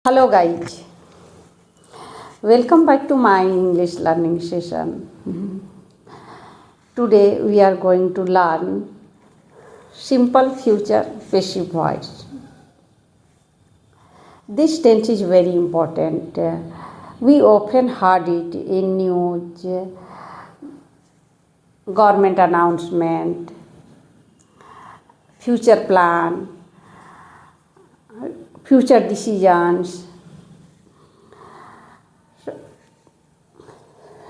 Hello guys, welcome back to my English learning session. Today we are going to learn simple future passive voice. This tense is very important. We often heard it in news, government announcement, future plan, future decisions.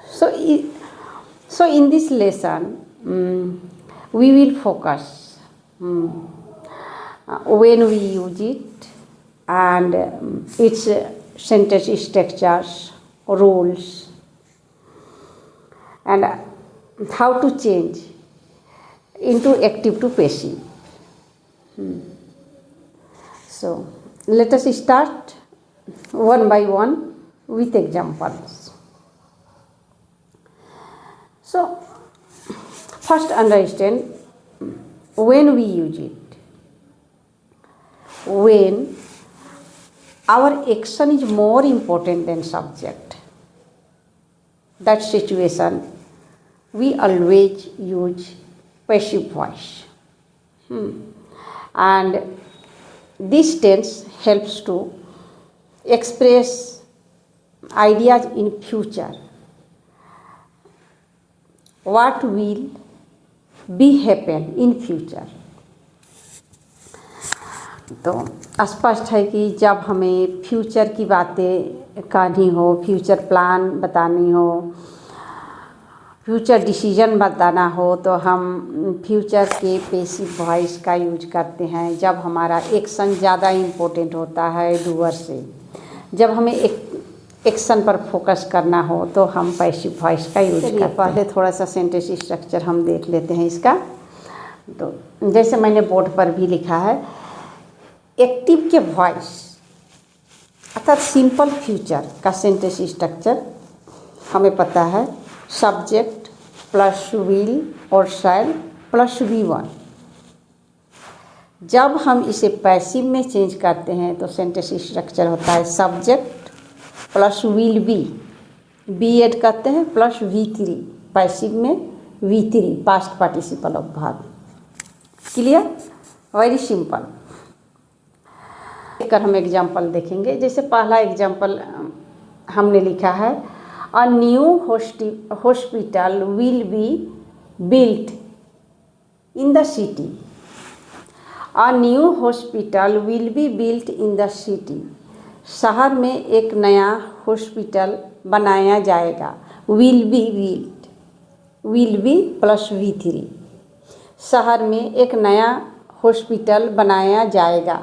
So in this lesson, we will focus when we use it and its sentence structures, rules, and how to change into active to passive. So let us start one by one with examples. So first understand when we use it. When our action is more important than subject, that situation we always use passive voice. And this tense helps to express ideas in future. What will be happen in future? तो स्पष्ट है कि जब हमें future की बातें कहनी हो, फ्यूचर प्लान बतानी हो, फ्यूचर डिसीजन बताना हो, तो हम फ्यूचर के पैसिव वॉइस का यूज करते हैं जब हमारा एक्शन ज़्यादा इम्पोर्टेंट होता है डूअर से। जब हमें एक्शन पर फोकस करना हो तो हम पैसिव वॉइस का यूज करते हैं। पहले थोड़ा सा सेंटेंस स्ट्रक्चर हम देख लेते हैं इसका। तो जैसे मैंने बोर्ड पर भी लिखा है, एक्टिव के वॉइस अर्थात सिंपल फ्यूचर का सेंटेंस स्ट्रक्चर हमें पता है, सब्जेक्ट प्लस विल और शैल प्लस V1। जब हम इसे पैसिव में चेंज करते हैं तो सेंटेंस स्ट्रक्चर होता है subject plus will be add करते हैं प्लस V3, पैसिव में V3 past participle of verb. Clear? Very simple. एक हम एग्जाम्पल देखेंगे। जैसे पहला एग्जाम्पल हमने लिखा है, a new hospital will be built in the city. A new hospital will be built in the city. शहर में एक नया हॉस्पिटल बनाया जाएगा। Will be built, will be plus V3। शहर में एक नया हॉस्पिटल बनाया जाएगा।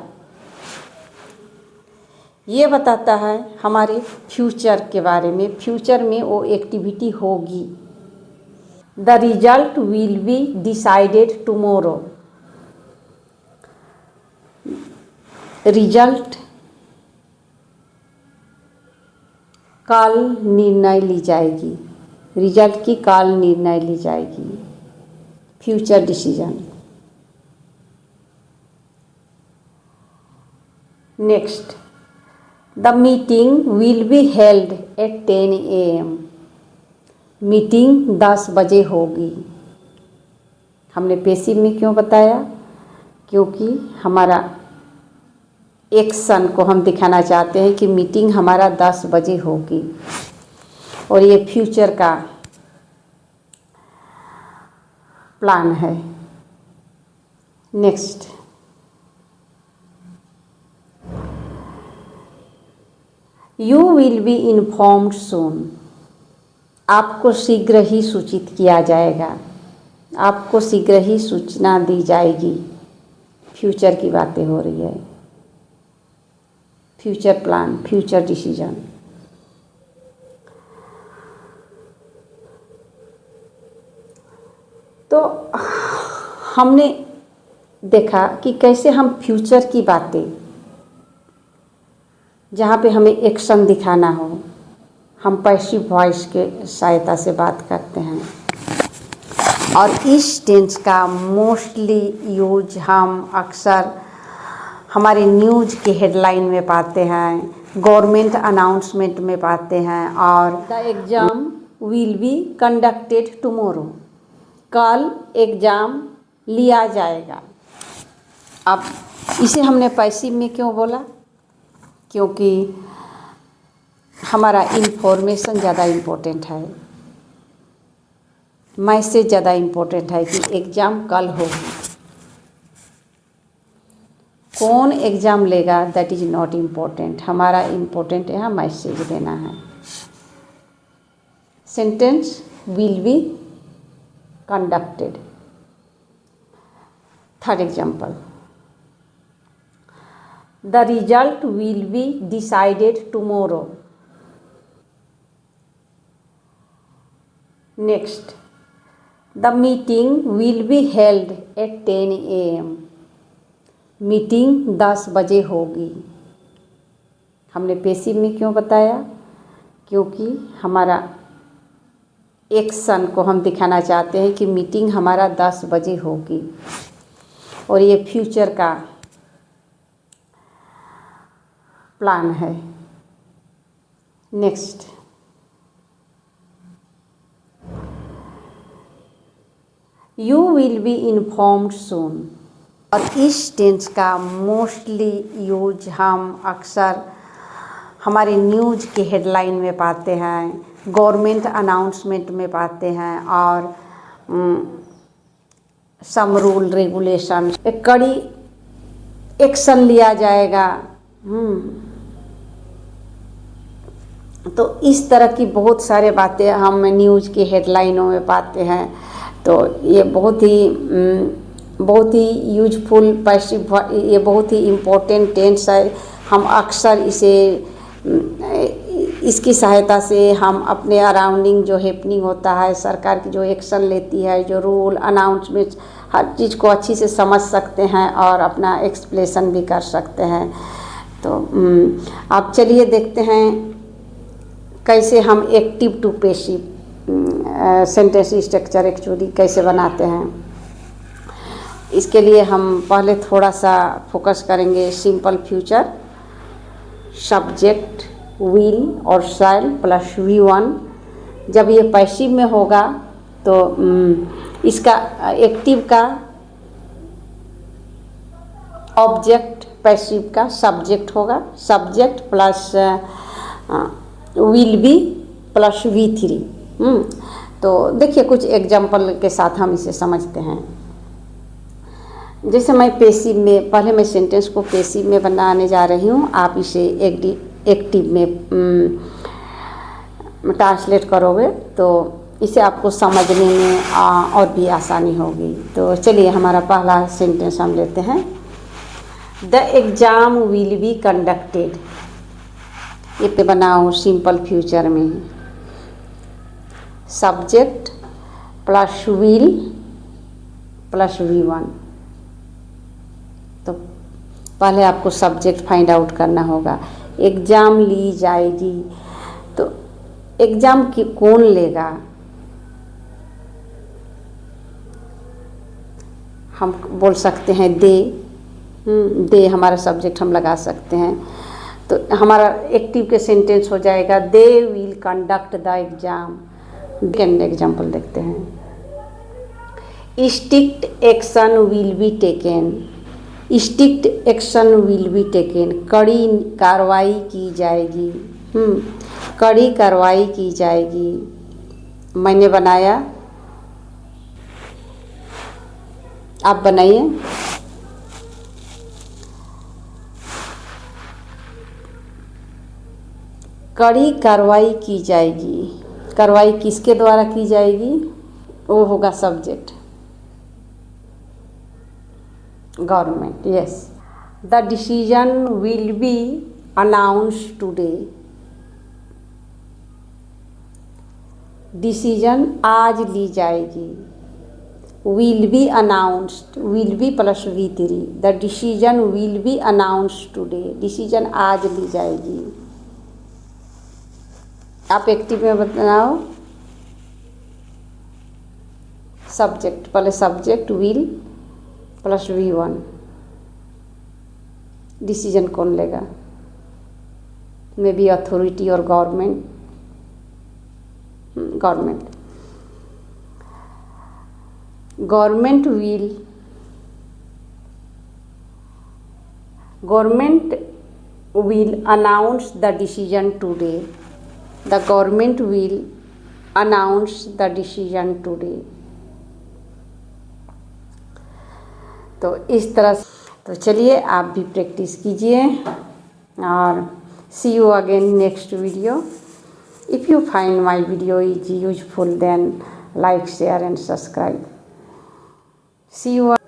ये बताता है हमारे फ्यूचर के बारे में। फ्यूचर में वो एक्टिविटी होगी। The result will be decided tomorrow. Result कल निर्णय ली जाएगी। रिजल्ट की कल निर्णय ली जाएगी। Future decision. Next, the meeting will be held at 10 AM। Meeting 10 बजे होगी। हमने पैसिव में क्यों बताया? क्योंकि हमारा एक्शन को हम दिखाना चाहते हैं कि मीटिंग हमारा 10 बजे होगी, और ये फ्यूचर का प्लान है। Next, you will be informed soon. आपको शीघ्र ही सूचित किया जाएगा। आपको शीघ्र ही सूचना दी जाएगी। फ्यूचर की बातें हो रही है। Future plan, future decision. तो हमने देखा कि कैसे हम फ्यूचर की बातें, जहाँ पे हमें एक्शन दिखाना हो, हम पैसिव वॉइस के सहायता से बात करते हैं। और इस टेंस का मोस्टली यूज हम अक्सर हमारे न्यूज़ के हेडलाइन में पाते हैं, गवर्नमेंट अनाउंसमेंट में पाते हैं। और the exam will be conducted tomorrow, कल एग्ज़ाम लिया जाएगा। अब इसे हमने पैसिव में क्यों बोला? क्योंकि हमारा इन्फॉर्मेशन ज़्यादा इम्पोर्टेंट है, मैसेज ज़्यादा इम्पोर्टेंट है कि एग्ज़ाम कल होगी। कौन एग्ज़ाम लेगा दैट इज़ नॉट इम्पोर्टेंट, हमारा इम्पोर्टेंट यहाँ मैसेज देना है। Sentence will be conducted. Third example, the result will be decided tomorrow. Next, the meeting will be held at 10 AM। Meeting 10 बजे होगी। हमने पैसिव में क्यों बताया? क्योंकि हमारा एक्शन को हम दिखाना चाहते हैं कि मीटिंग हमारा 10 बजे होगी, और ये फ्यूचर का प्लान है। Next, you will be informed soon. और इस टेंस का मोस्टली यूज हम अक्सर हमारे न्यूज़ के हेडलाइन में पाते हैं, गवर्नमेंट अनाउंसमेंट में पाते हैं, और सम रूल रेगुलेशन, एक कड़ी एक्शन लिया जाएगा। तो इस तरह की बहुत सारे बातें हम न्यूज़ के हेडलाइनों में पाते हैं। तो ये बहुत ही यूजफुल पैसिव, ये बहुत ही इम्पोर्टेंट टेंस है। हम अक्सर इसकी सहायता से हम अपने अराउंडिंग जो हैपनिंग होता है, सरकार की जो एक्शन लेती है, जो रूल अनाउंसमेंट, हर चीज़ को अच्छी से समझ सकते हैं और अपना एक्सप्लेशन भी कर सकते हैं। तो अब चलिए देखते हैं कैसे हम active to passive sentence structure actually कैसे बनाते हैं। इसके लिए हम पहले थोड़ा सा फोकस करेंगे सिंपल फ्यूचर, सब्जेक्ट विल और शैल प्लस V1। जब ये पैसिव में होगा तो इसका एक्टिव का ऑब्जेक्ट, पैसिव का सब्जेक्ट होगा, subject plus will B plus V3। तो देखिए कुछ एग्जाम्पल के साथ हम इसे समझते हैं। जैसे मैं पैसिव में, पहले मैं सेंटेंस को पैसिव में बनाने जा रही हूँ, आप इसे एक्टिव में ट्रांसलेट करोगे तो इसे आपको समझने में और भी आसानी होगी। तो चलिए हमारा पहला सेंटेंस हम लेते हैं, the exam will be conducted. ये पे बनाओ सिंपल फ्यूचर में, subject plus will plus V1। तो पहले आपको सब्जेक्ट फाइंड आउट करना होगा। एग्ज़ाम ली जाएगी, तो एग्ज़ाम की कौन लेगा? हम बोल सकते हैं दे हमारा सब्जेक्ट हम लगा सकते हैं। तो हमारा एक्टिव के सेंटेंस हो जाएगा they will conduct the exam. Second example देखते हैं, strict action will be taken. Strict action will be taken, कड़ी कार्रवाई की जाएगी। कड़ी कार्रवाई की जाएगी। मैंने बनाया, आप बनाइए। कड़ी कार्रवाई की जाएगी, कार्रवाई किसके द्वारा की जाएगी? वो होगा subject, government. Yes, the decision will be announced today. Decision आज ली जाएगी। Will be announced, will be plus V3। The decision will be announced today, decision आज ली जाएगी। आप एक्टिव में बताओ, सब्जेक्ट, पहले subject will plus V1। Decision कौन लेगा? मे बी अथॉरिटी और government. Government will announce the decision today. The government will announce the decision today. तो इस तरह से, तो चलिए आप भी प्रैक्टिस कीजिए और see you again next video. If you find my video is useful, then like, share and subscribe. See you.